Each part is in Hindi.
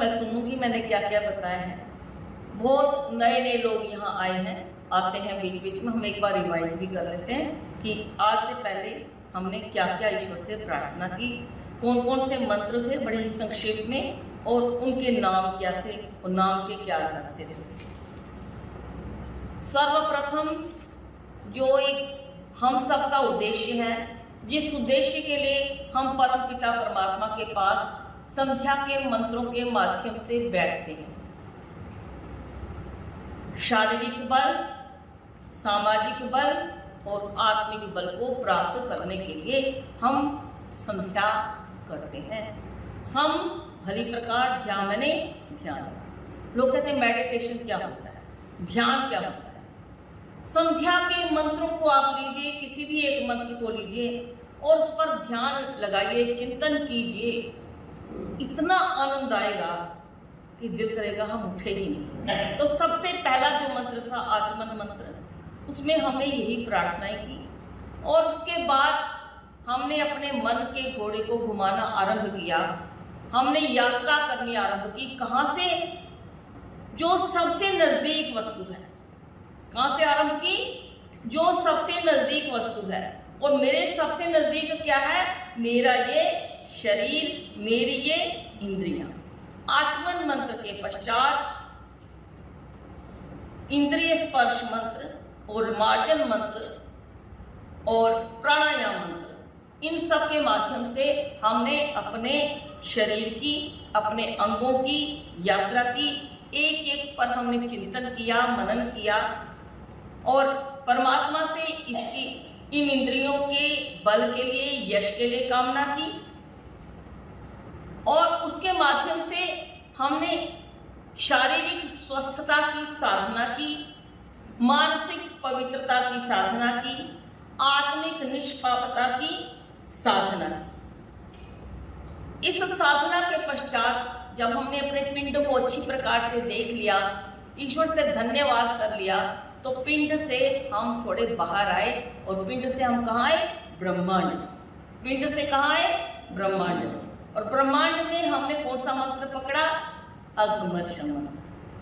मैं सुनूंगी मैंने क्या क्या बताया है। बहुत नए नए लोग यहाँ आए हैं, आते हैं बीच बीच में, हम एक बार रिवाइज भी कर लेते हैं कि आज से पहले हमने क्या क्या ईश्वर से प्रार्थना की, कौन कौन से मंत्र थे बड़े ही संक्षेप में, और उनके नाम क्या थे और नाम के क्या रहस्य थे। सर्वप्रथम जो एक हम सबका उद्देश्य है, जिस उद्देश्य के लिए हम परम पिता परमात्मा के पास संध्या के मंत्रों के माध्यम से बैठते हैं, शारीरिक बल, सामाजिक बल और आत्मिक बल को प्राप्त करने के लिए हम संध्या करते हैं। सम भली प्रकार ध्यान मैंने ध्यान। लोग कहते हैं मेडिटेशन क्या होता है, ध्यान क्या होता है। संध्या के मंत्रों को आप लीजिए, किसी भी एक मंत्र को लीजिए और उस पर ध्यान लगाइए, चिंतन कीजिए, इतना आनंद आएगा कि दिल करेगा हम उठे ही नहीं। तो सबसे पहला जो मंत्र था आचमन मंत्र, उसमें हमने यही प्रार्थनाएं की और उसके बाद हमने अपने मन के घोड़े को घुमाना आरंभ किया। हमने यात्रा करनी आरंभ की। कहाँ से? जो सबसे नजदीक वस्तु है। कहाँ से आरंभ की? जो सबसे नजदीक वस्तु है। और मेरे सबसे नजदीक क्या है? मेरा ये शरीर, मेरी ये इंद्रियां। आचमन मंत्र के पश्चात इंद्रिय स्पर्श मंत्र और मार्जन मंत्र और प्राणायाम मंत्र, इन सब के माध्यम से हमने अपने शरीर की, अपने अंगों की यात्रा की। एक एक पर हमने चिंतन किया, मनन किया और परमात्मा से इसकी, इन इंद्रियों के बल के लिए, यश के लिए कामना की। और उसके माध्यम से हमने शारीरिक स्वस्थता की साधना की, मानसिक पवित्रता की साधना की, आत्मिक निष्पापता की साधना की। इस साधना के पश्चात जब हमने अपने पिंड को अच्छी प्रकार से देख लिया, ईश्वर से धन्यवाद कर लिया, तो पिंड से हम थोड़े बाहर आए और पिंड से हम कहाँ आए? ब्रह्मांड। पिंड से कहाँ आए? ब्रह्मांड। और ब्रह्मांड में हमने कौन सा मंत्र पकड़ा? अघमर्षण मंत्र।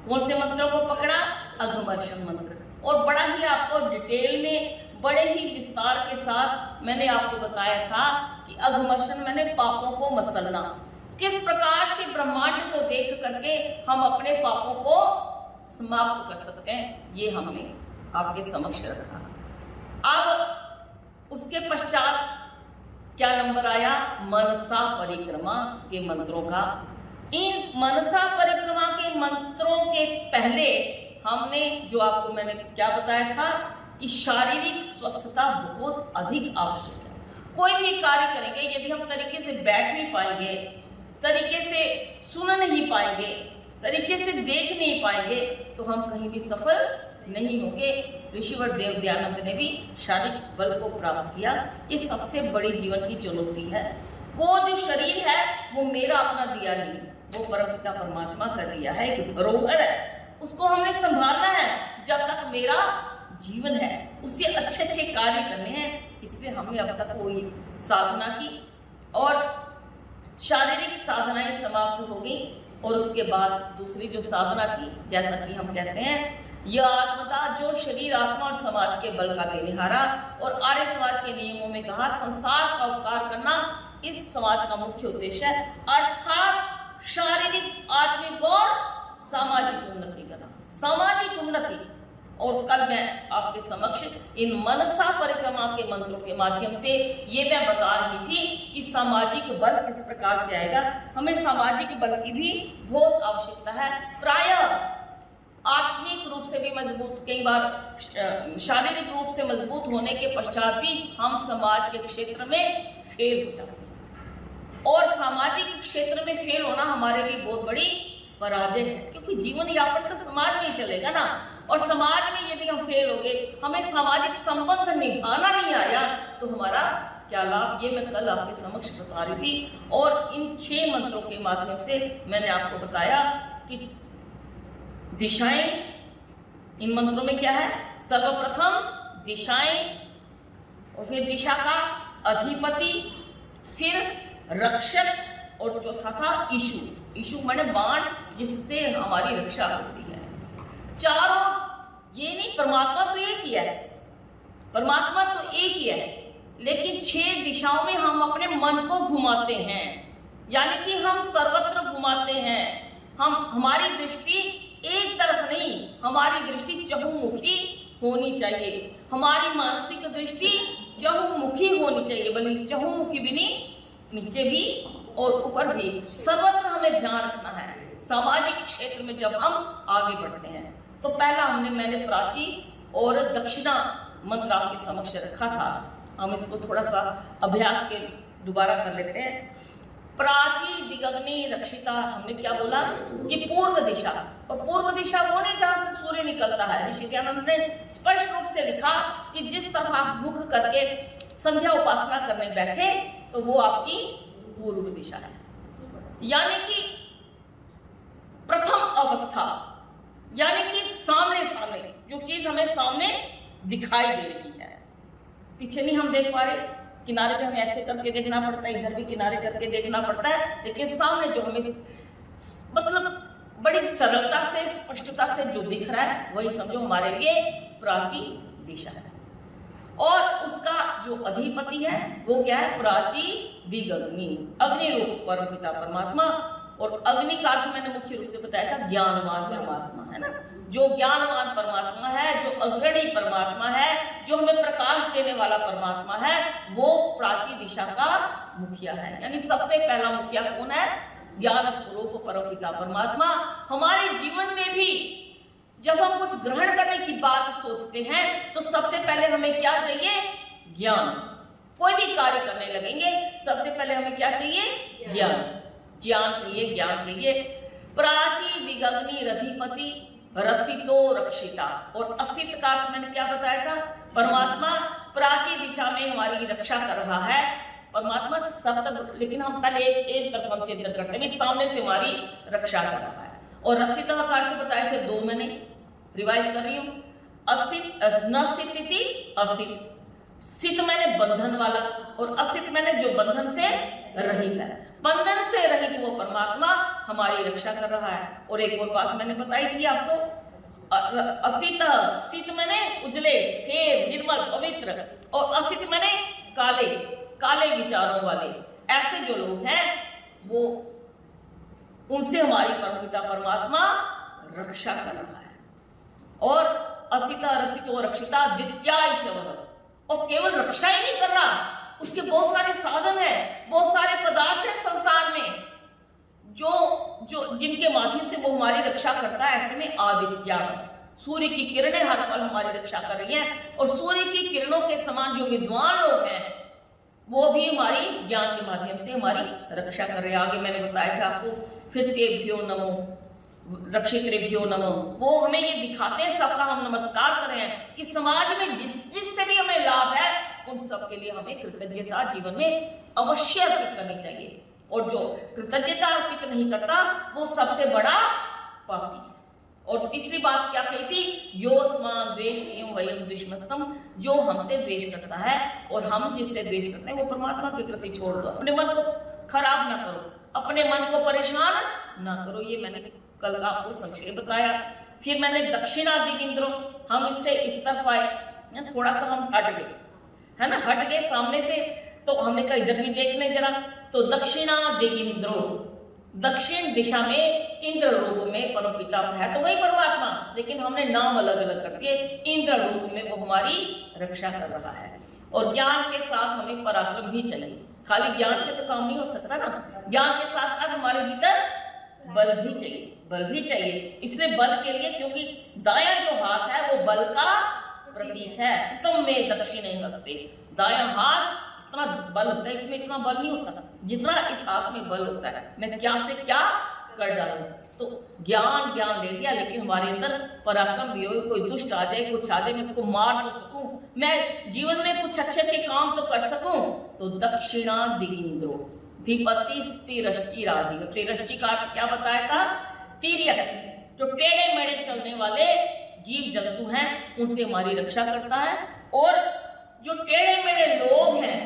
कौन से मंत्रों को पकड़ा? अघमर्षण मंत्र। और बड़ा ही आपको डिटेल में, बड़े ही विस्तार के साथ मैंने आपको बताया था कि अघमर्षण मैंने पापों को मसलना, किस प्रकार से ब्रह्मांड को देख करके हम अपने पापों को समाप्त कर सकते हैं, ये हमने आपके समक्ष रखा। अब उसके पश्चात क्या नंबर आया? मनसा परिक्रमा के मंत्रों का। इन मनसा परिक्रमा के मंत्रों के पहले हमने, जो आपको मैंने क्या बताया था कि शारीरिक स्वस्थता बहुत अधिक आवश्यक है। कोई भी कार्य करेंगे, यदि हम तरीके से बैठ नहीं पाएंगे, तरीके से सुन नहीं पाएंगे, तरीके से देख नहीं पाएंगे, तो हम कहीं भी सफल नहीं होंगे। ऋषिवर देव दयानंद ने भी शारीरिक बल को प्राप्त किया। ये सबसे बड़ी जीवन की चुनौती है। वो जो शरीर है वो मेरा अपना दिया नहीं, वो परमपिता परमात्मा का दिया है, एक धरोहर है, उसको हमने संभालना है। जब तक मेरा जीवन है उससे अच्छे अच्छे कार्य करने हैं। इसलिए हमने अब तक कोई साधना की और शारीरिक साधनाएं समाप्त हो गई। और उसके बाद दूसरी जो साधना थी, जैसा कि हम कहते हैं, यह आत्मदा, जो शरीर, आत्मा और समाज के बल का देनेहारा, और आर्य समाज के नियमों में कहा संसार का उपकार करना इस समाज का मुख्य उद्देश्य है। अर्थात शारीरिक, आत्मिक और सामाजिक उन्नति करना, सामाजिक उन्नति। और कल मैं आपके समक्ष इन मनसा परिक्रमा के मंत्रों के माध्यम से ये मैं बता रही थी कि सामाजिक बल किस प्रकार से आएगा। हमें सामाजिक बल की भी बहुत आवश्यकता है। प्रायः आत्मिक रूप से भी मजबूत, कई बार शारीरिक रूप से मजबूत होने के पश्चात भी हम समाज के क्षेत्र में फेल हो जाते हैं। और सामाजिक क्षेत्र में फेल होना हमारे लिए बहुत बड़ी पराजय है, क्योंकि जीवन यापन तो समाज में ही चलेगा ना। और समाज में यदि हम फेल हो गए, हमें सामाजिक संबंध निभाना नहीं आया, तो हमारा क्या लाभ? ये मैं कल आपके समक्ष बता रही थी। और इन 6 मंत्रों के माध्यम से मैंने आपको बताया कि दिशाएं, इन मंत्रों में क्या है? सर्वप्रथम दिशाएं, और फिर दिशा का अधिपति, फिर रक्षक, और चौथा था ईशु। इशु माने बाण, जिससे हमारी रक्षा होती है। चारों, ये नहीं, परमात्मा तो एक ही है, परमात्मा तो एक ही है, लेकिन 6 दिशाओं में हम अपने मन को घुमाते हैं, यानी कि हम सर्वत्र घुमाते हैं। हमारी दृष्टि एक तरफ नहीं, हमारी दृष्टि चहुमुखी होनी चाहिए। हमारी मानसिक दृष्टि चहुमुखी होनी चाहिए, बल्कि चहुमुखी भी नहीं, नीचे भी और ऊपर भी, सर्वत्र हमें ध्यान रखना है। सामाजिक क्षेत्र में जब हम आगे बढ़ते हैं तो पहला मैंने प्राची और दक्षिणा मंत्र आपके समक्ष रखा था। हम इसको थोड़ा सा अभ्यास के दोबारा कर लेते हैं। प्राची दिगग्नि रक्षिता, हमने क्या बोला कि पूर्व दिशा, और पूर्व दिशा वो नहीं जहां से सूर्य निकलता है। ऋषि दयानंद ने स्पष्ट रूप से लिखा कि जिस तरफ आप मुख करके संध्या उपासना करने बैठे तो वो आपकी पूर्व दिशा है, यानी कि प्रथम अवस्था, यानी कि सामने सामने जो चीज हमें सामने दिखाई दे रही है, पीछे नहीं हम देख पा रहे, किनारे पे हमें ऐसे करके देखना पड़ता है, इधर भी किनारे करके देखना पड़ता है, लेकिन सामने जो हमें मतलब बड़ी सरलता से स्पष्टता से जो दिख रहा है वही समझो हमारे लिए प्राची दिशा है। और उसका जो अधिपति है वो क्या है, प्राची दिगग्नि, अग्नि रूप परम पिता परमात्मा। और अग्नि का अर्थ मैंने मुख्य रूप से बताया था ज्ञानवान परमात्मा, है ना। जो ज्ञानवान परमात्मा है, जो अग्रणी परमात्मा है, जो हमें प्रकाश देने वाला परमात्मा है, वो प्राची दिशा का मुखिया है। यानी सबसे पहला मुखिया कौन है, ज्ञान स्वरूप परम पिता परमात्मा। हमारे जीवन में भी जब हम कुछ ग्रहण करने की बात सोचते हैं तो सबसे पहले हमें क्या चाहिए, ज्ञान। कोई भी कार्य करने लगेंगे सबसे पहले हमें क्या चाहिए, ज्ञान। ज्ञान कहिए, ज्ञान कहिए। प्राची दिगग्नि रधिपति रसितो रक्षिता, और असित का अर्थ मैंने क्या बताया था, परमात्मा प्राची दिशा में हमारी रक्षा कर रहा है। परमात्मा सब तक, लेकिन हम पहले एक तरफ हम चिंतन करते हैं, सामने से हमारी रक्षा कर रहा है। और असित का अर्थ बताए थे 2, मैंने रिवाइज कर रही हूँ। असित न सिति असित, सित मैंने बंधन वाला, और असित मैंने जो बंधन से रहित है। बंधन से रहित वो परमात्मा हमारी रक्षा कर रहा है। और एक और बात मैंने बताई थी आपको, असित, सित मैंने उजले, स्थिर, निर्मल, पवित्र, और असित मैंने काले, काले विचारों वाले। ऐसे जो लोग हैं वो, उनसे हमारी परमपिता परमात्मा रक्षा कर रहा है। और असिता रसितो रक्षिता द्वितीयाय शवः, और केवल रक्षा ही नहीं कर रहा, उसके बहुत सारे साधन हैं, बहुत सारे पदार्थ हैं संसार में जो जिनके माध्यम से वो हमारी रक्षा करता है। ऐसे में आदित्य, सूर्य की किरणें हर पल हमारी रक्षा कर रही हैं, और सूर्य की किरणों के समान जो विद्वान लोग हैं वो भी हमारी ज्ञान के माध्यम से हमारी रक्षा कर रहे हैं। आगे मैंने बताया था आपको, फिर तेभ्यो नमो रक्षित्रेभ्यो नमो, वो हमें ये दिखाते हैं, सबका हम नमस्कार कर रहे हैं कि समाज में जिससे भी हमें लाभ है उन सब के लिए हमें कृतज्ञता जीवन में अवश्य अर्पित करनी चाहिए। और जो कृतज्ञता अर्पित नहीं करता वो सबसे बड़ा पापी है। और तीसरी बात क्या कही थी, योस्मान् द्वेष्टियं वयं द्विष्मस्तम, जो हमसे द्वेष करता है और हम जिससे द्वेष करते हैं वो परमात्मा के प्रति छोड़ दो। अपने मन को खराब ना करो, अपने मन को परेशान ना करो। ये मैंने कल का आपको संक्षेप बताया। फिर मैंने दक्षिणा दिगिंद्रो, हम इससे इस तरफ आए, थोड़ा सा हम हट गए, है ना, हट गए सामने से, तो हमने कहा इधर भी देख लें जरा। तो दक्षिणा दिगिंद्रो, दक्षिण दिशा में इंद्र रूप में परमपिता है, तो वही परमात्मा, लेकिन हमने नाम अलग अलग कर दिए। इंद्र रूप में वो हमारी रक्षा कर रहा है। और ज्ञान के साथ हमें पराक्रम भी चाहिए, खाली ज्ञान से तो काम नहीं हो सकता ना, ज्ञान के साथ साथ हमारे भीतर बल भी चाहिए, बल भी चाहिए। इसलिए बल के लिए, क्योंकि दायां जो हाथ है वो बल का प्रतीक है। तुम में दक्षिणे हस्ते, दायां हाथ इतना बल होता है, इसमें इतना बल नहीं होता जितना इस हाथ में बल होता है। मैं क्या से क्या कर डालूं। तो ज्ञान ले लिया, लेकिन हमारे अंदर पराक्रम भी हो, कोई दुष्ट आ जाए, कुछ आ जाए, मैं उसको मार तो सकूं, मैं जीवन में कुछ अच्छे काम तो कर सकूं। तो दक्षिणा दिगिंद्रो धिपति स्थिरष्टि राजी। स्थिरष्टि का अर्थ क्या बताया था, तिर्यक, जो टेढ़े मेढ़े चलने वाले जीव जंतु हैं उनसे हमारी रक्षा करता है। और जो टेढ़े मेढ़े लोग हैं,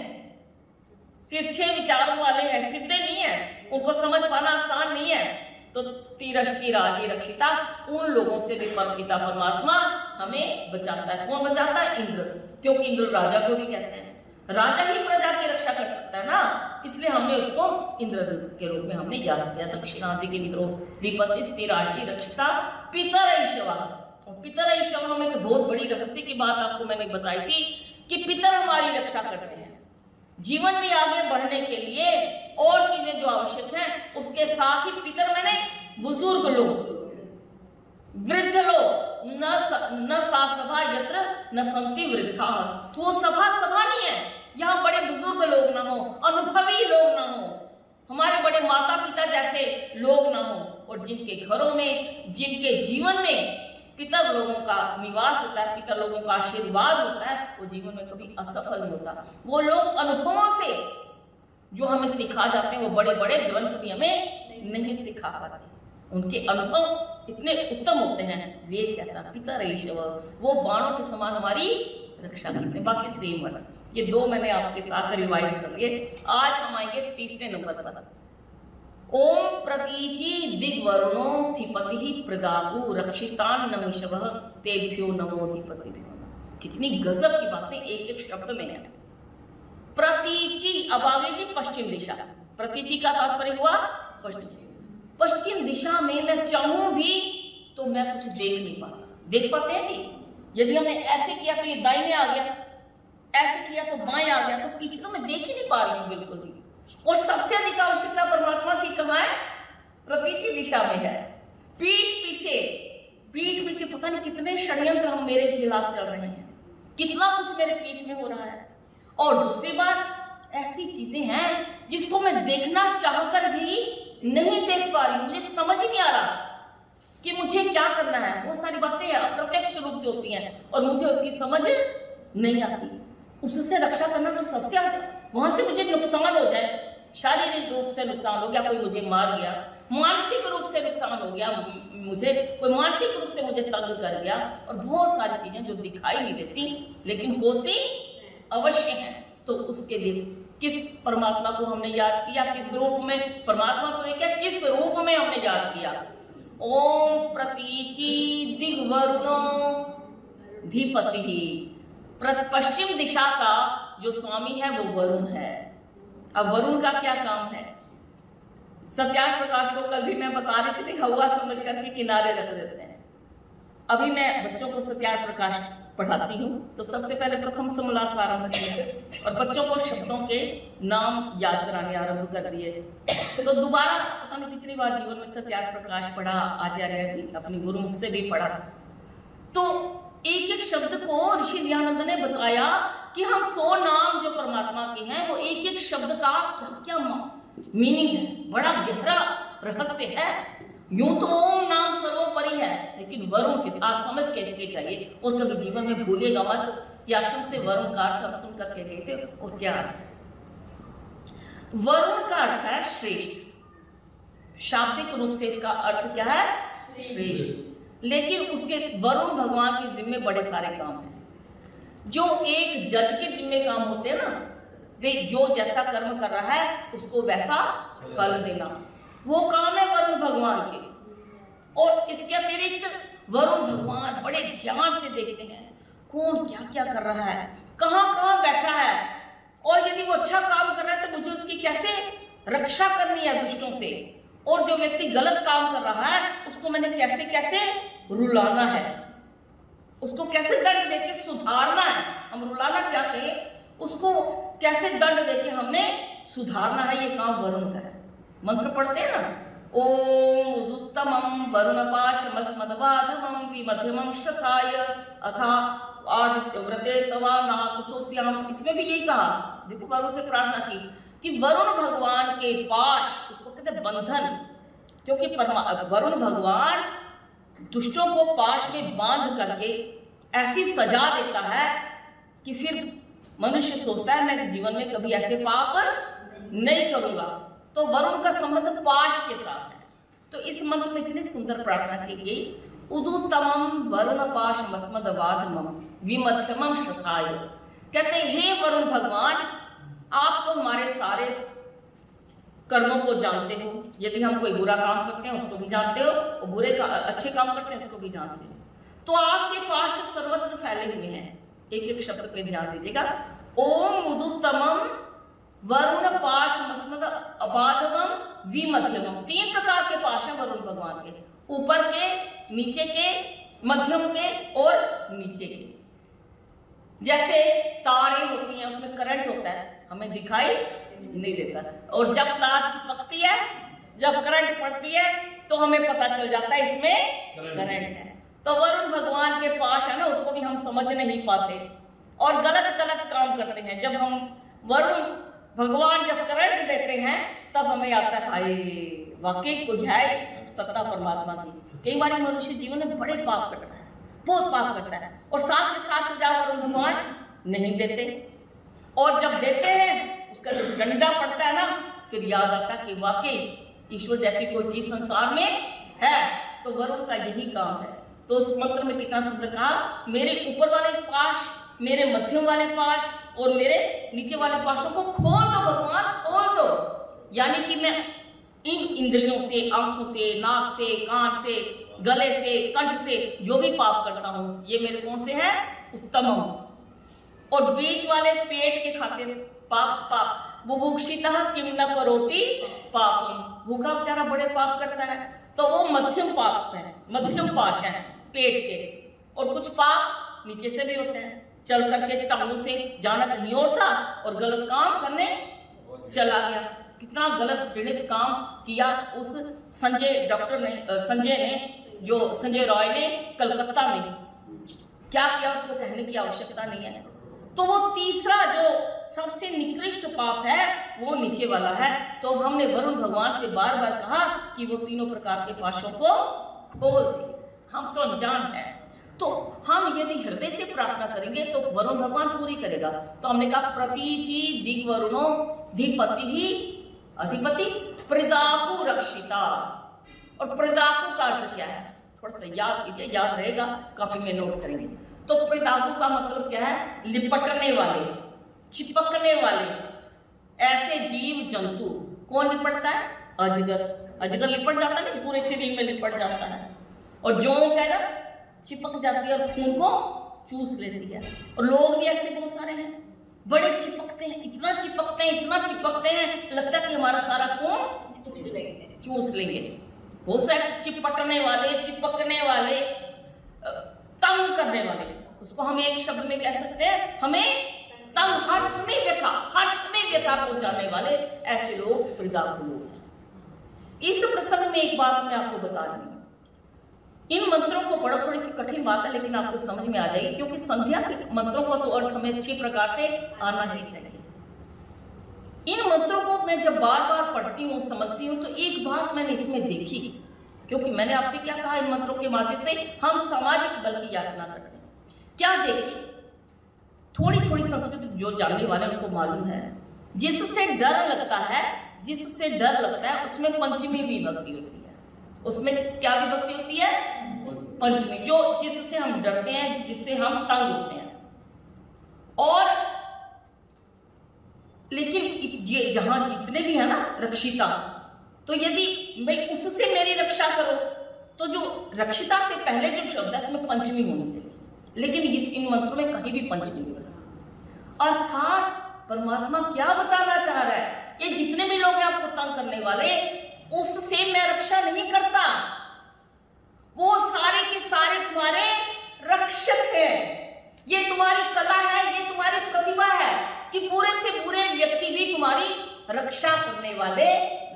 तिरछे विचारों वाले हैं, सीधे नहीं है, उनको समझ पाना आसान नहीं है। तो तिरष्टि राजी रक्षिता, उन लोगों से भी परमपिता परमात्मा हमें बचाता है। कौन बचाता है? इंद्र, क्योंकि इंद्र राजा को भी कहते हैं, राजा ही प्रजा की रक्षा कर सकता है ना, इसलिए हमने उसको इंद्र के रूप में हमने याद किया। दक्षिणादि इंद्रो विपत्ति स्थिराटी रक्षिता पितरैषवा। और पितरैषवा में तो बहुत बड़ी रहस्य की बात आपको मैंने बताई थी कि पितर हमारी रक्षा करते हैं। जीवन में आगे बढ़ने के लिए और चीजें जो आवश्यक हैं, उसके साथ ही पितर मैंने बुजुर्ग लोग, वृद्ध लोग, न सा सभा यत्र न संति वृद्धा। तो वो सभा नहीं है, यहाँ बड़े बुजुर्ग लोग ना हो, अनुभवी लोग ना हो, हमारे बड़े माता पिता जैसे लोग ना हो, और जिनके घरों में, जिनके जीवन में पितर लोगों का निवास होता है, पितर लोगों का आशीर्वाद होता है, वो जीवन में कभी असफल नहीं होता। वो लोग अनुभवों से जो हमें सिखा जाते हैं, वो बड़े बड़े ग्रंथ भी हमें नहीं सिखा पाते। उनके अनुभव इतने उत्तम होते हैं। वेद कहता है पितरैषव, वो बाणों के समान हमारी रक्षा करते हैं। बाकी सेम वर्ड, ये दो मैंने आपके साथ रिवाइज कर लिए। आज हम आएंगे तीसरे नंबर पर। ओम प्रतीचि दिग्वरुणो धिपति प्रदागु रक्षितान्न मिषवः तेभ्यो नमो धिपतिभ्यो। कितनी गजब की बातें एक एक शब्द में है। प्रतीचि, अब आगे जी पश्चिम दिशा। प्रतीचि का तात्पर्य हुआ पश्चिम दिशा में मैं चाहूं भी तो मैं कुछ देख नहीं पाता। देख पाते हैं जी? यदि हमने ऐसे किया तो ये दाहिने आ गया, ऐसे किया तो बाएं आ गया, तो पीछे तो मैं देख ही नहीं पा रही हूँ बिल्कुल भी। और सबसे अधिक आवश्यकता परमात्मा की कहाँ है? प्रतीचि दिशा में है। पीठ पीछे पता नहीं कितने षड्यंत्र हम मेरे खिलाफ चल रहे हैं, कितना कुछ मेरे पीठ में हो रहा है। और दूसरी बात, ऐसी चीजें हैं जिसको मैं देखना चाहकर भी नहीं देख पा रही हूँ, मुझे समझ ही नहीं आ रहा कि मुझे क्या करना है। वो सारी बातें अप्रत्यक्ष रूप से होती हैं और मुझे उसकी समझ नहीं आती। उससे रक्षा करना तो सबसे आगे, वहां से मुझे नुकसान हो जाए, शारीरिक रूप से नुकसान हो गया, कोई मुझे मार गया, मानसिक रूप से नुकसान हो गया, मुझे कोई मानसिक रूप से मुझे तंग कर गया, और बहुत सारी चीजें जो दिखाई नहीं देती लेकिन होती अवश्य है। तो उसके लिए किस परमात्मा को हमने याद किया? किस रूप में? परमात्मा को क्या, किस रूप में हमने याद किया? ओम प्रतीचि दिग्वरुणो धिपति। पश्चिम दिशा का जो स्वामी है वो वरुण है। अब वरुण का क्या काम है? सत्यार्थ प्रकाश को कल भी मैं बता रही थी, हवा समझ करके किनारे रख देते हैं। अभी मैं बच्चों को सत्यार्थ प्रकाश पढ़ाती हूँ, तो सबसे पहले प्रथम समास आरंभ किए और बच्चों को शब्दों के नाम याद कराने आरंभ कर दिए। तो दोबारा पता नहीं कितनी बार जीवन में सत्यार्थ प्रकाश पढ़ा, आचार्य जी अपनी गुरुमुख से भी पढ़ा। तो एक एक शब्द को ऋषि दयानंद ने बताया कि हम 100 नाम जो परमात्मा के हैं, वो एक एक शब्द का क्या क्या मीनिंग है, बड़ा गहरा रहस्य है। यूं तो ओम नाम सर्वोपरि है, लेकिन वरुण के आज समझ के चाहिए, और कभी जीवन में भूलिएगा मत कि आश्रम से वरुण का अर्थ हम सुन करके गए थे। और क्या अर्थ है वरुण का? अर्थ है श्रेष्ठ। शाब्दिक रूप से इसका अर्थ क्या है? श्रेष्ठ। लेकिन उसके वरुण भगवान के जिम्मे बड़े सारे काम हैं। जो एक जज के जिम्मे काम होते हैं ना, वे जो जैसा कर्म कर रहा है उसको वैसा फल देना, वो काम है वरुण भगवान के। और इसके अतिरिक्त वरुण भगवान बड़े ध्यान से देखते हैं कौन क्या क्या कर रहा है, कहाँ कहाँ बैठा है, और यदि वो अच्छा काम कर रहा है तो मुझे उसकी कैसे रक्षा करनी है दुष्टों से, और जो व्यक्ति गलत काम कर रहा है उसको मैंने कैसे कैसे रुलाना है, उसको कैसे दंड देके सुधारना है। हम रुलाना क्या कहें, उसको कैसे दंड देके हमने सुधारना है, ये काम वरुण का है। मंत्र पढ़ते हैं ना, ओम उदुत्तमं वरुणपाशमस्मदवाधमं विमध्यमं शथाय अथा आदित्यव्रते तवा नाकसोस्याम। इसमें भी यही कहा, देखो वरुण से प्रार्थना की कि वरुण भगवान के पाश, उसको कहते हैं बंधन, क्योंकि वरुण भगवान दुष्टों को पाश में बांध करके ऐसी सजा देता है कि फिर मनुष्य सोचता है मैं जीवन में कभी ऐसे पाप नहीं करूंगा। तो वरुण का संबंध पाश के साथ है। तो इस मंत्र में इतनी सुंदर प्रार्थना की गई, उदुत्तमं वरुण पाशमस्मदवाधमं विमध्यमं शथाय। कहते हे वरुण भगवान, आप तो हमारे सारे कर्मों को जानते हो। यदि हम कोई बुरा काम करते हैं उसको भी जानते हो, और बुरे का अच्छे काम करते हैं उसको भी जानते हो। तो आपके पास सर्वत्र फैले हुए हैं। एक एक शब्द पे ध्यान दीजिएगा। ओम मुदुत्तमम वरुण पाश मस्मद अबाधवम विमध्यमम। 3 प्रकार के पाश हैं वरुण भगवान के, ऊपर के, नीचे के, मध्यम के और नीचे के। जैसे तारें होती हैं उसमें करंट होता है, हमें दिखाई नहीं देता, और जब तार चिपकती है, जब करंट पड़ती है तो हमें पता चल जाता है इसमें करंट है। तो वरुण भगवान के पास है ना, उसको भी हम समझ नहीं पाते और गलत गलत काम करते हैं। जब हम वरुण भगवान जब करंट देते हैं तब हमें आता है हाय वाकई कुछ है सत्ता परमात्मा की। कई बार मनुष्य जीवन में बड़े पाप करता है, बहुत पाप करता है, और साथ के साथ सजा वरुण भगवान नहीं देते, और जब देते हैं उसका जो डंडा पड़ता है ना, फिर याद आता है कि वाकई ईश्वर जैसी कोई चीज संसार में है, तो वरुण का यही काम है। तो उस मंत्र में कितना सुंदर कहा, मेरे ऊपर वाले पाश, मेरे मध्यम वाले पाश और मेरे नीचे वाले पाशों को खोल दो भगवान, खोल दो। यानी कि मैं इन इंद्रियों से, आंखों से, नाक से, कान से, गले से, कंठ से जो भी पाप करता हूं, ये मेरे कौन से है, उत्तमम। और बीच वाले पेट के खातिर पाप पाप बुभुक्षितः किम न करोति पापम। भूखा बेचारा बड़े पाप करता है, तो वो मध्यम पाप है, मध्यम पाश है पेट के। और कुछ पाप नीचे से भी होते हैं, चल करके टांगों से जाना कहीं और था और गलत काम करने चला गया। कितना गलत घृणित काम किया उस संजय ने, जो संजय रॉय ने कलकत्ता में क्या किया उसको कहने की आवश्यकता नहीं है। तो वो तीसरा जो सबसे निकृष्ट पाप है वो नीचे वाला है। तो हमने वरुण भगवान से बार बार कहा कि वो तीनों प्रकार के पाशों को खोल दे। हम तो अनजान है, तो हम यदि हृदय से प्रार्थना करेंगे तो वरुण भगवान पूरी करेगा। तो हमने कहा प्रतीचि दिग्वरुणो धिपति ही अधिपति प्रदाकु रक्षिता। और प्रदाकु का अर्थ क्या है, थोड़ा सा याद कीजिए, याद रहेगा, कॉपी में नोट करेंगे। तो प्रदाकु का मतलब क्या है, लिपटने वाले, चिपकने वाले ऐसे जीव जंतु। कौन लिपटता है, अजगर। अजगर लिपट जाता है ना, पूरे शरीर में लिपट जाता है। और जोंक है ना, चिपक जाती है और खून को चूस लेती है। और लोग भी ऐसे बहुत सारे हैं, बड़े चिपकते हैं, इतना चिपकते हैं, इतना चिपकते हैं, लगता है कि हमारा सारा खून चूस लेंगे। बहुत से ऐसे चिपटने वाले, चिपकने वाले, तंग करने वाले, उसको हम एक शब्द में कह सकते हैं, हमें तंग, हर समय व्यथा पहुंचाने वाले ऐसे लोग प्रदाकु लोग हैं। इस प्रसंग में एक बात मैं आपको बता रही हूं, इन मंत्रों को पढ़ो, थोड़ी सी कठिन बात है लेकिन आपको समझ में आ जाएगी, क्योंकि संध्या के मंत्रों का तो अर्थ हमें अच्छी प्रकार से आना ही चाहिए। इन मंत्रों को मैं जब बार बार पढ़ती हूँ, समझती हूँ, तो एक बात मैंने इसमें देखी, क्योंकि मैंने आपसे क्या कहा, इन मंत्रों के माध्यम से हम सामाजिक बल की याचना करते हैं। क्या देखी, थोड़ी थोड़ी संस्कृत जो जानने वाले उनको मालूम है, जिससे डर लगता है, जिससे डर लगता है उसमें पंचमी विभक्ति होती है। उसमें क्या विभक्ति होती है, पंचमी, जो जिससे हम डरते हैं, जिससे हम तंग होते हैं। और लेकिन ये जहां जितने भी है ना रक्षिता, तो यदि मैं उससे मेरी रक्षा करो, तो जो रक्षिता से पहले जो शब्द है उसमें पंचमी होनी चाहिए, लेकिन इन मंत्रों में कहीं भी पंचमी नहीं है। अर्थात परमात्मा क्या बताना चाह रहा है, ये जितने भी लोग हैं आपको तंग करने वाले, उससे मैं रक्षा नहीं करता, वो सारे के सारे तुम्हारे रक्षक है। ये तुम्हारी कला है, ये तुम्हारी प्रतिभा है कि बुरे से बुरे व्यक्ति भी तुम्हारी रक्षा करने वाले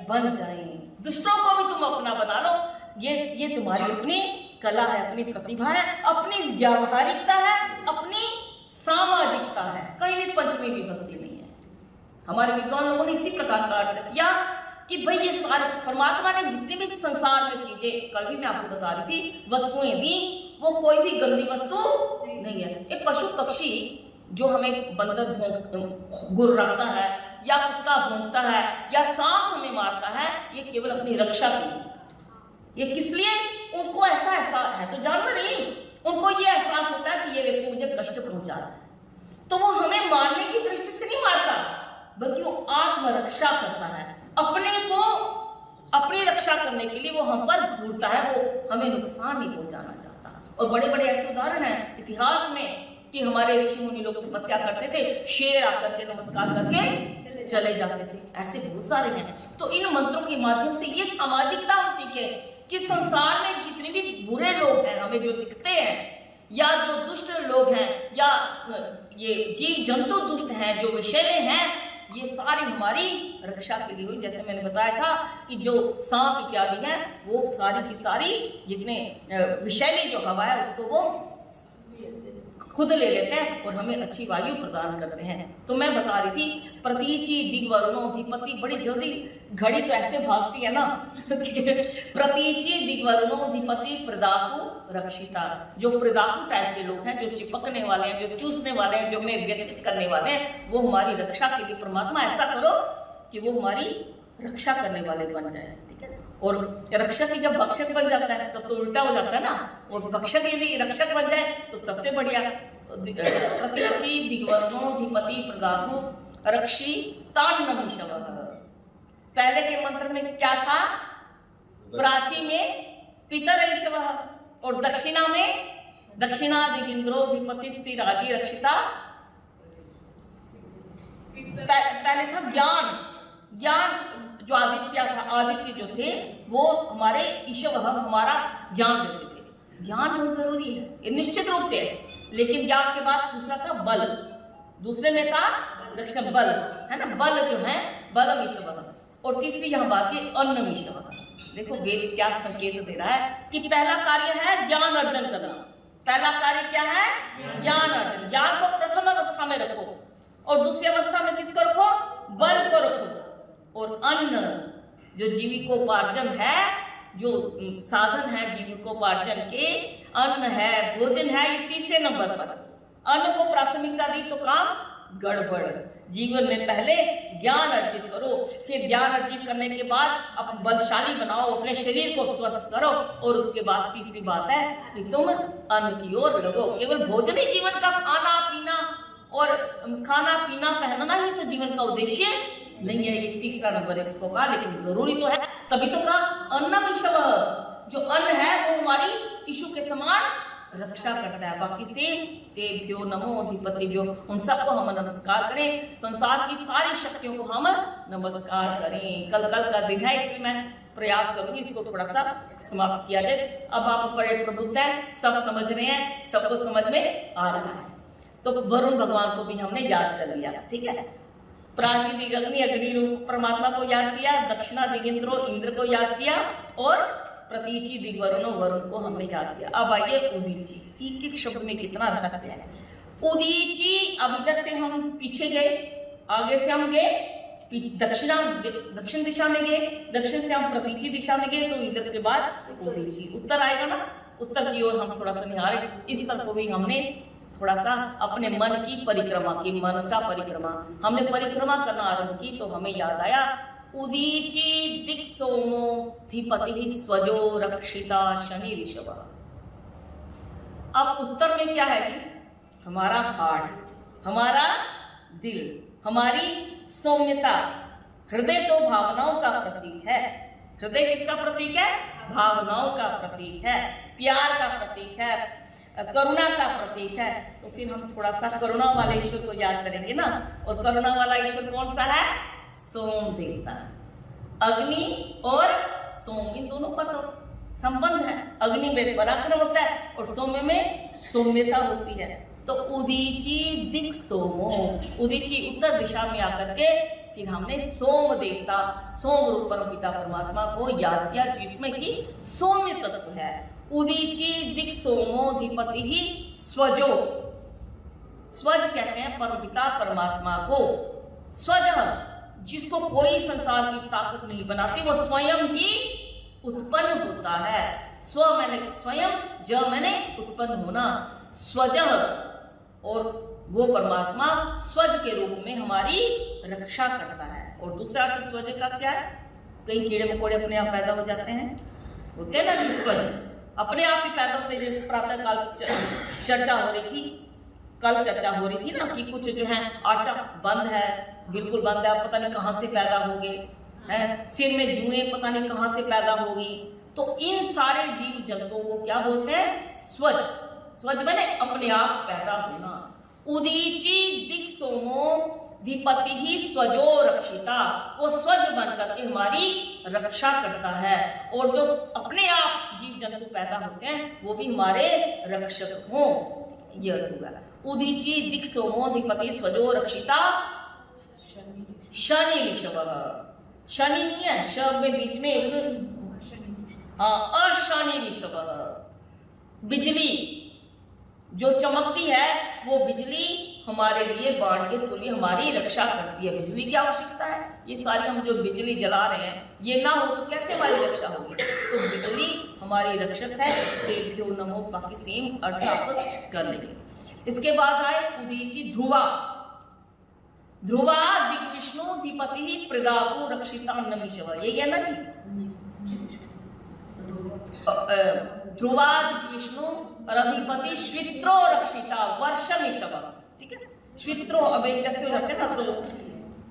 बन जाएं। दुष्टों को भी तुम अपना बना लो। ये तुम्हारी अपनी कला है, अपनी प्रतिभा है, अपनी व्यावहारिकता है, अपनी सामाजिकता है। कहीं भी पंचमी विभक्ति नहीं है। हमारे विद्वान लोगों ने इसी प्रकार का अर्थ किया कि भाई ये सारे परमात्मा ने जितनी भी संसार में चीजें, कल भी मैं आपको बता रही थी, वस्तुएं दी, वो कोई भी गंदी वस्तु नहीं है। एक पशु पक्षी जो हमें बंदर गुर्राता है या कुत्ता भौंकता है या सांप हमें मारता है, ये केवल अपनी रक्षा के लिए। ये किस लिए, उनको ऐसा एहसास है, तो जानवर ही, उनको ये एहसास होता है कि ये व्यक्ति मुझे कष्ट पहुंचा रहा है, तो वो हमें मारने की दृष्टि से नहीं मारता, बल्कि वो आत्मरक्षा करता है। अपने को अपनी रक्षा करने के लिए वो हम पर घूरता है, वो हमें नुकसान नहीं पहुंचाना चाहता। और बड़े बड़े ऐसे उदाहरण हैं इतिहास में कि हमारे ऋषि मुनि लोग तपस्या करते थे, शेर आकर के नमस्कार करके चले जाते थे, ऐसे बहुत सारे हैं। तो इन मंत्रों के माध्यम से ये सामाजिकता हम सीखे कि संसार में जितने भी बुरे लोग हैं हमें जो दिखते हैं, या जो दुष्ट लोग हैं, या ये जीव जंतु दुष्ट हैं, जो विषैले हैं, ये सारी हमारी रक्षा के लिए हुई। जैसे मैंने बताया था कि जो सांप इत्यादि है वो सारी की सारी जितने विषैली जो हवा है उसको वो खुद ले लेते हैं और हमें अच्छी वायु प्रदान करते हैं। तो मैं बता रही थी प्रतीचि दिग्वरुणोधिपति, बड़ी जल्दी घड़ी तो ऐसे भागती है ना प्रतीचि दिग्वरुणोधिपति प्रदाकु रक्षिता, जो प्रदाकु टाइप के लोग हैं, जो चिपकने वाले हैं, जो चूसने वाले हैं, जो हमें व्यथित करने वाले हैं, वो हमारी रक्षा के लिए परमात्मा ऐसा करो कि वो हमारी रक्षा करने वाले बन जाए, ठीक है। और रक्षक ही जब भक्षक बन जाता है तब तो उल्टा हो जाता है ना, और भक्षक यदि रक्षक बन जाए तो सबसे बढ़िया। प्रतीचि दिग्वरुणोधिपति प्रदाकु रक्षी तान्नमीशव। पहले के मंत्र में क्या था? प्राची में पितरैषव, और दक्षिणा में दक्षिणा दिगिंद्रोधिपति स्थिराजी रक्षिता। पहले था ज्ञान, ज्ञान जो आदित्य था, आदित्य जो थे वो हमारे ईश्वर हमारा ज्ञान देते थे। ज्ञान बहुत जरूरी है, ये निश्चित रूप से है, लेकिन ज्ञान के बाद दूसरा था बल, दूसरे में था दक्षिण बल, है ना, बल जो है बलम ईश्वर, और तीसरी यहाँ बात है अन्नम ईश्वर। देखो वेद क्या संकेत दे रहा है कि पहला कार्य है ज्ञान अर्जन करना। पहला कार्य क्या है? ज्ञान अर्जन। ज्ञान को प्रथम अवस्था में रखो और दूसरी अवस्था में किसको रखो? बल को रखो। और अन्न जो जीविकोपार्जन है, जो साधन है जीविकोपार्जन के, अन्न है, भोजन है, ये तीसरे नंबर पर। अन्न को प्राथमिकता दी तो काम गड़बड़। जीवन में पहले ज्ञान अर्जित करो, फिर ज्ञान अर्जित करने के बाद अपने बलशाली बनाओ, अपने शरीर को स्वस्थ करो, और उसके बाद तीसरी बात है कि तुम अन्न की ओर लगो। केवल भोजन ही जीवन का खाना पीना और खाना पीना पहनना ही तो जीवन का उद्देश्य नहीं है, ये तीसरा नंबर है इसको कहा, लेकिन जरूरी तो है। तभी तो कहा अन्नम ईश्वर, जो अन्न है वो हमारी ईशु के समान रक्षा करता है। बाकी से तेभ्यो नमो अधिपतिभ्यो, उन सबको हम नमस्कार करें, संसार की सारी शक्तियों को हम नमस्कार करें। कल का दिन है, इसलिए मैं प्रयास करूंगी इसको थोड़ा सा समाप्त किया जाए। अब आप बड़े प्रबुद्ध हैं, सब समझ रहे हैं, सबको समझ में आ रहा है। तो वरुण भगवान को भी हमने याद कर लिया, ठीक है। प्राची दिग्ग्नि अग्नि रूप परमात्मा को याद किया, दक्षिणा दिगिंद्रो इंद्र को याद किया, और प्रतीचि दिग्वरुणो वरुण को हमने याद किया। अब आइए उदीची, एक एक शब्द में कितना रहस्य है। उदीची, अब इधर से हम पीछे गए, आगे से हम गए दक्षिण दिशा में गए, दक्षिण से हम प्रतीचि दिशा में गए, तो इधर के बाद उदीची उत्तर आएगा ना, उत्तर की ओर हम थोड़ा सा निहारे। इस तरह को भी हमने थोड़ा सा अपने मन की परिक्रमा की, मनसा परिक्रमा हमने परिक्रमा करना आरंभ की, तो हमें याद आया उदीची दिक् सोमो धिपति स्वजो रक्षिता शनि ऋषभ। अब उत्तर में क्या है जी? हमारा हार्ट, हमारा दिल, हमारी सौम्यता। हृदय तो भावनाओं का प्रतीक है। हृदय किसका प्रतीक है? भावनाओं का प्रतीक है, प्यार का प्रतीक है, करुणा का प्रतीक है। तो फिर हम थोड़ा सा करुणा वाले ईश्वर को याद करेंगे ना, और करुणा वाला ईश्वर कौन सा है? सोम देवता। अग्नि और सोम, इन दोनों का तो संबंध है। अग्नि में पराक्रम होता है और सौम्य में सौम्यता होती है। तो उदीची दिक् सोमो, उदीची उत्तर दिशा में आकर के फिर हमने सोम देवता, सोम रूप परमपिता परमात्मा को याद किया, जिसमें कि सौम्य तत्व है। उदीची दिक् सोमोधिपति ही स्वजो, स्वज कहते हैं परमपिता परमात्मा को। स्वज, जिसको कोई संसार की ताकत नहीं बनाती, वो स्वयं ही उत्पन्न होता है। स्व मैंने स्वयं, ज मैंने उत्पन्न होना, स्वज, और वो परमात्मा स्वज के रूप में हमारी रक्षा करता है। और दूसरा अर्थ स्वज का क्या है? कई कीड़े मकोड़े अपने आप पैदा हो जाते हैं, होते हैं ना स्वज, अपने आप ही पैदा होते हैं। जैसे प्रातः काल चर्चा हो रही थी, कल चर्चा हो रही थी ना कि कुछ जो है आटा बंद है, बिल्कुल बंद है, पता नहीं कहाँ से पैदा हो गए, है, सिर में जुएं पता नहीं कहां से पैदा होगी। तो इन सारे जीव जंतुओं को क्या बोलते हैं? स्वज। स्वज माने अपने आप पैदा होना। उदीची दिक सोमो धिपति ही स्वजो रक्षिता, वो स्वज बन करके हमारी रक्षा करता है। और जो अपने आप जीव जंतु पैदा होते हैं वो भी हमारे रक्षक हों, ये अर्थ हुआ। उदीची दिक सोमो धिपति स्वजो रक्षिता शनि ऋषभ। शनि नहीं है, शब में बीच में एक अशनि ऋषभ। बिजली जो चमकती है वो बिजली हमारे लिए बाण के तुल्य हमारी रक्षा करती है। बिजली की आवश्यकता है, ये सारी हम जो बिजली जला रहे हैं ये ना हो तो कैसे हमारी रक्षा होगी? तो बिजली हमारी रक्षक है। देव्यो नमो बाकी सेम अर्थ आप कर लेंगे। इसके बाद आए उदीची ध्रुवा। ध्रुवा दिग्विष्णु धिपति प्रदापु रक्षिता नमिषव, यही है ना जी? ध्रुवा दिग्विष्णु अधिपति श्वित्रो रक्षिता वर्षमिषव, ठीक है? श्वित्रो अब एक कैसे हो जाते हैं ना, तो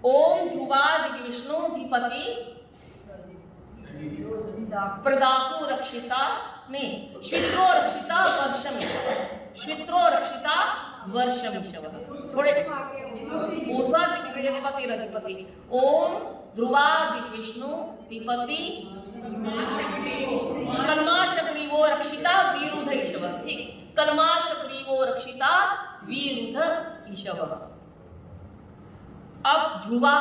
ओम ध्रुवा दिग्विष्णु धिपति प्रदापु रक्षिता में श्वित्रो रक्षिता वर्षमिषव, श्वित्रो रक्षिता वर्षमिषव। थोड़े ऊर्ध्वा बृहस्पति अधिपति ओम ध्रुवा दिग्विष्णु धिपति कलमाशग्रीवो रक्षिता वीरुध ईशव, ठीक? कलमाशग्रीवो रक्षिता वीरुध ईशव। अब ध्रुवा,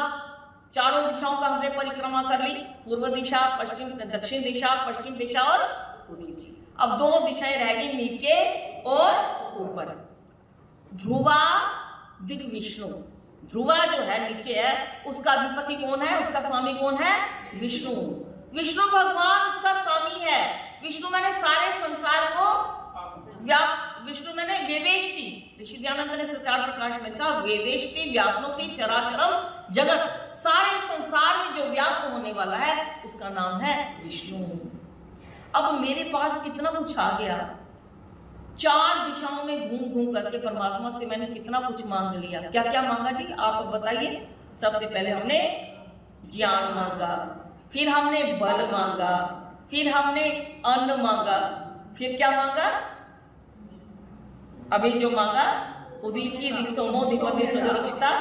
चारों दिशाओं का हमने परिक्रमा कर ली, पूर्व दिशा, पश्चिम, दक्षिण दिशा, पश्चिम दिशा और उदीची। अब दो दिशाएं रह गई, नीचे और ऊपर। ध्रुवा दिग्विष्णु, ध्रुवा जो है नीचे है उसका अधिपति कौन है? उसका स्वामी कौन है? विष्णु। विष्णु भगवान उसका स्वामी है। विष्णु मैंने सारे संसार को विष्णु मैंने वेवेष्टि, ऋषि दयानंद ने सत्यार प्रकाश में कहा वेवेष्टि व्याप्नोति चराचरम जगत, सारे संसार में जो व्याप्त होने वाला है उसका नाम है विष्णु। अब मेरे पास कितना कुछ आ गया, चार दिशाओं में घूम घूम करके परमात्मा से मैंने कितना कुछ मांग लिया। क्या क्या मांगा जी आप बताइए? सबसे पहले हमने ज्ञान मांगा, फिर हमने बल मांगा, फिर हमने अन्न मांगा, फिर क्या मांगा? अभी जो मांगा उदीची दिक्सोमो धिपति स्वजरक्षिता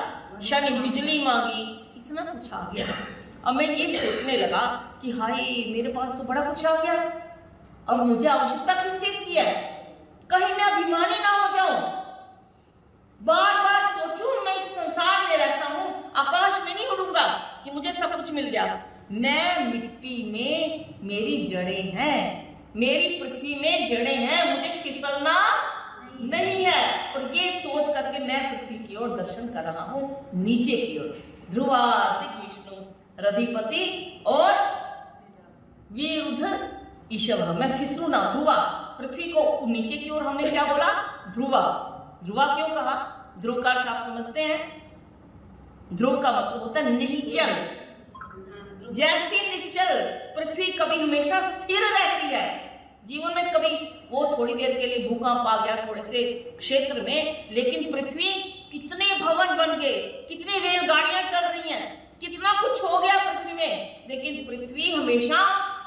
शनि, बिजली मांगी, इतना कुछ आ गया। अब मैं ये सोचने लगा कि हाय मेरे पास तो बड़ा कुछ आ गया, अब मुझे आवश्यकता किस चीज की है? कहीं मैं अभिमानी ना हो जाऊं, बार बार सोचूं मैं इस संसार में रहता हूं, आकाश में नहीं उड़ूंगा कि मुझे सब कुछ मिल गया। मैं मिट्टी में, मेरी जड़ें हैं, मेरी पृथ्वी में जड़ें हैं, मुझे फिसलना नहीं है। और ये सोच करके मैं पृथ्वी की ओर दर्शन कर रहा हूं, नीचे की ओर। ध्रुवा विष्णु रधिपति और वीरुध ईशव, मैं फिसलू ना। ध्रुवा पृथ्वी को नीचे की ओर हमने क्या बोला? ध्रुवा। ध्रुवा क्यों कहा? ध्रुव का अर्थ आप समझते हैं? ध्रुव का मतलब होता है निश्चल। जैसे निश्चल पृथ्वी कभी हमेशा स्थिर रहती है, जीवन में कभी वो थोड़ी देर के लिए भूकंप आ गया थोड़े से क्षेत्र में, लेकिन पृथ्वी कितने भवन बन गए, कितनी रेलगाड़ियां चल रही हैं, कितना कुछ हो गया पृथ्वी में, लेकिन पृथ्वी हमेशा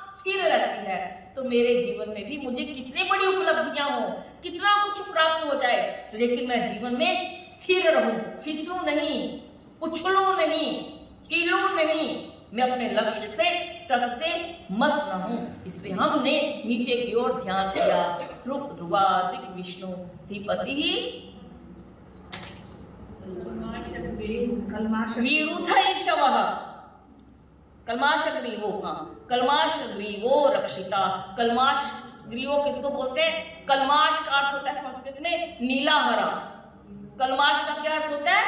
स्थिर रहती है। तो मेरे जीवन में भी मुझे कितनी बड़ी उपलब्धियां हो, कितना कुछ प्राप्त हो जाए, लेकिन मैं जीवन में स्थिर रहूं, फिसलूं नहीं, उछलूं नहीं, हिलूं नहीं, मैं अपने लक्ष्य से टस से मस्त रहूं। इसलिए हमने नीचे की ओर ध्यान किया। ध्रुवा विष्णु धिपति वीरुध ईशवः कलमाशग्रीवो, हाँ कलमाशग्रीवो रक्षिता। कलमाशग्रीवो किसको बोलते हैं? कलमाश का अर्थ होता है संस्कृत में नीला हरा। कलमाश का क्या अर्थ होता है?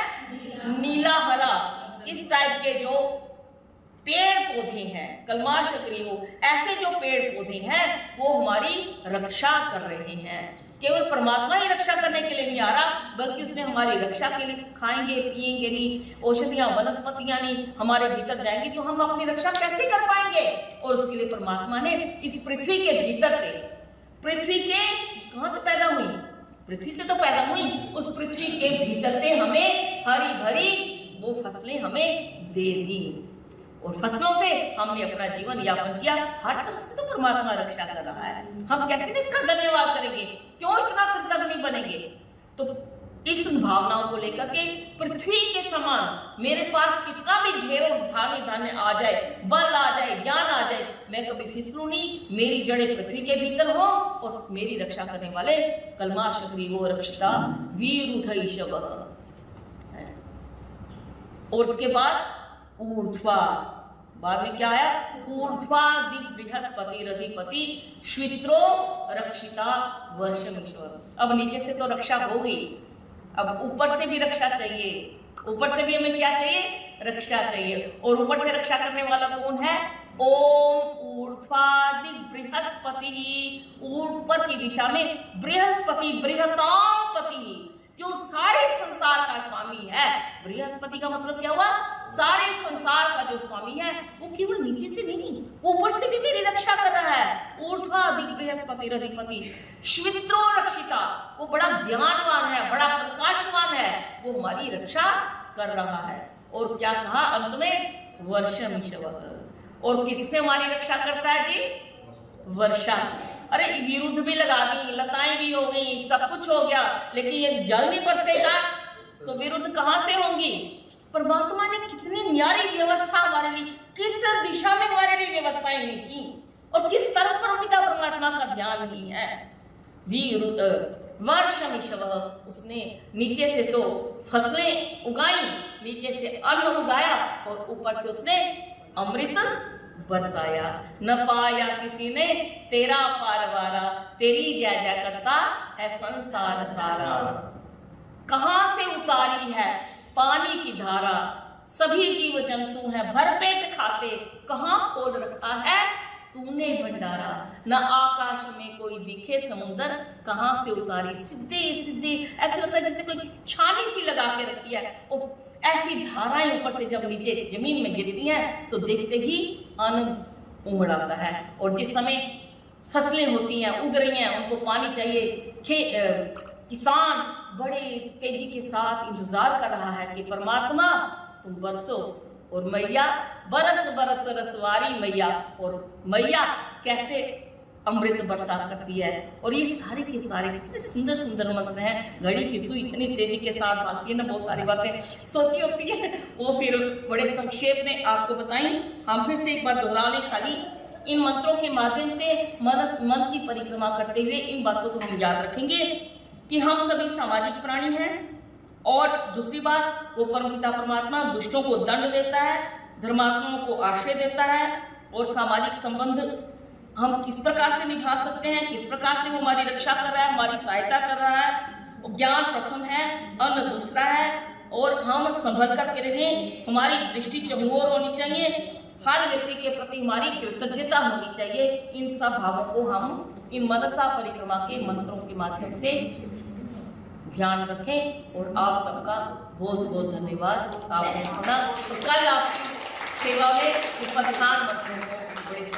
नीला हरा। इस टाइप के जो पेड़ पौधे हैं, कलमाशग्रीवो, ऐसे जो पेड़ पौधे हैं वो हमारी रक्षा कर रहे हैं। केवल परमात्मा ही रक्षा करने के लिए नहीं आ रहा, बल्कि उसने हमारी रक्षा के लिए खाएंगे पिएंगे नहीं, औषधियां वनस्पतियां नहीं हमारे भीतर जाएंगी तो हम अपनी रक्षा कैसे कर पाएंगे? और उसके लिए परमात्मा ने इस पृथ्वी के भीतर से, पृथ्वी के कहां से पैदा हुई? पृथ्वी से तो पैदा हुई, उस पृथ्वी के भीतर से हमें हरी भरी वो फसलें हमें दे दी। और फसलों से हमने अपना जीवन यापन किया। हर तरफ से तो परमात्मा रक्षा कर रहा है, हम कैसे नहीं इसका धन्यवाद करेंगे, क्यों इतना कृतज्ञ बनेंगे। तो इस भावनाओं को लेकर के पृथ्वी के समान मेरे पास कितना भी ढेरों धान्य आ जाए, बल आ जाए, ज्ञान आ जाए, मैं कभी फिसलूं नहीं। मेरी जड़ें पृथ्वी के भीतर हो और मेरी रक्षा करने वाले कलमाशग्रीवो रक्षिता वीरुधैषवः। और उसके बाद ऊर्ध्वा, बाद में क्या आया, ऊर्ध्वा बृहस्पतिरधिपति श्वित्रो रक्षिता वर्षमीश्वर। अब नीचे से तो रक्षा हो गई, अब ऊपर से भी रक्षा चाहिए। ऊपर से भी हमें क्या चाहिए, रक्षा चाहिए। और ऊपर से रक्षा करने वाला कौन है, ओम ऊर्ध्वादि बृहस्पति। ऊपर की दिशा में बृहस्पति, बृहताम पति, जो सारे संसार का स्वामी है। बृहस्पति का मतलब क्या हुआ, सारे संसार का जो स्वामी है, वो केवल नीचे से नहीं, ऊपर से भी मेरी रक्षा कर रहा है। ऊर्ध्वादि बृहस्पतिरधिपति श्वित्रो रक्षिता, वो बड़ा ज्ञानवान है, बड़ा प्रकाशवान है, वो हमारी रक्षा कर रहा है। और क्या कहा अंत में, वर्षमीश्वरः। और किससे हमारी रक्षा करता है जी, वर्षा। अरे विरुद्ध भी लगा दी, लताएं भी हो गई, सब कुछ हो गया, लेकिन ये जल नहीं बरसेगा तो विरुद्ध कहां से होंगी। परमात्मा ने कितनी न्यारी व्यवस्था हमारे लिए, किस दिशा में हमारे लिए व्यवस्थाएं नहीं की, और किस तरफ परमिता परमात्मा का ध्यान नहीं है। वर्षमीश्वरः, उसने नीचे से तो फसलें उगाई, नीचे से अन्न उगाया, और ऊपर से उसने अमृत बरसाया। न पाया किसी ने तेरा पारवारा, तेरी जय जय करता है संसार सारा। कहां से उतारी है पानी की धारा, सभी जीव जंतु हैं भरपेट खाते, कहां खोल रखा है तूने भंडारा। न आकाश में कोई दिखे समुंदर, कहां से उतारी सीधे सीधे, ऐसे लगता है जैसे कोई छानी सी लगा के रखी है। और ऐसी धाराएं ऊपर से जब नीचे जमीन में गिरती हैं तो देखते ही आनंद उमड़ आता है। और जिस समय फसलें होती हैं, उग रही हैं, उनको पानी चाहिए, किसान बड़े तेजी के साथ इंतजार कर रहा है कि परमात्मा तुम बरसो। और मैया बरस बरस रसवारी मैया, और मैया कैसे अमृत बरसा करती है। और ये सारे के सारे कितने सुंदर सुंदर मंत्र हैं। घड़ी की सुई इतनी तेजी के साथ भागती है ना, बहुत सारी बातें सोची होती है, वो फिर बड़े संक्षेप में आपको बताई। हम फिर से एक बार दोहरा लें, खाली इन मंत्रों के माध्यम से मन की परिक्रमा करते हुए इन बातों को हम याद रखेंगे कि हम सभी सामाजिक प्राणी हैं। और दूसरी बात, वो परमपिता परमात्मा दुष्टों को दंड देता है, धर्मात्माओं को आश्रय देता है। और सामाजिक संबंध हम किस प्रकार से निभा सकते हैं, किस प्रकार से वो हमारी रक्षा कर रहा है, हमारी सहायता कर रहा है। ज्ञान प्रथम है, अन्न दूसरा है, और हम संभल करके रहें। हमारी दृष्टि चहुओर होनी चाहिए, हर व्यक्ति के प्रति हमारी कृतज्ञता होनी चाहिए। इन सब भावों को हम इन मनसा परिक्रमा के मंत्रों के माध्यम से ध्यान रखें। और आप सबका बहुत बहुत धन्यवाद। आपने सुना, तो कल आप सेवा में उपस्थान मंत्रों को बड़े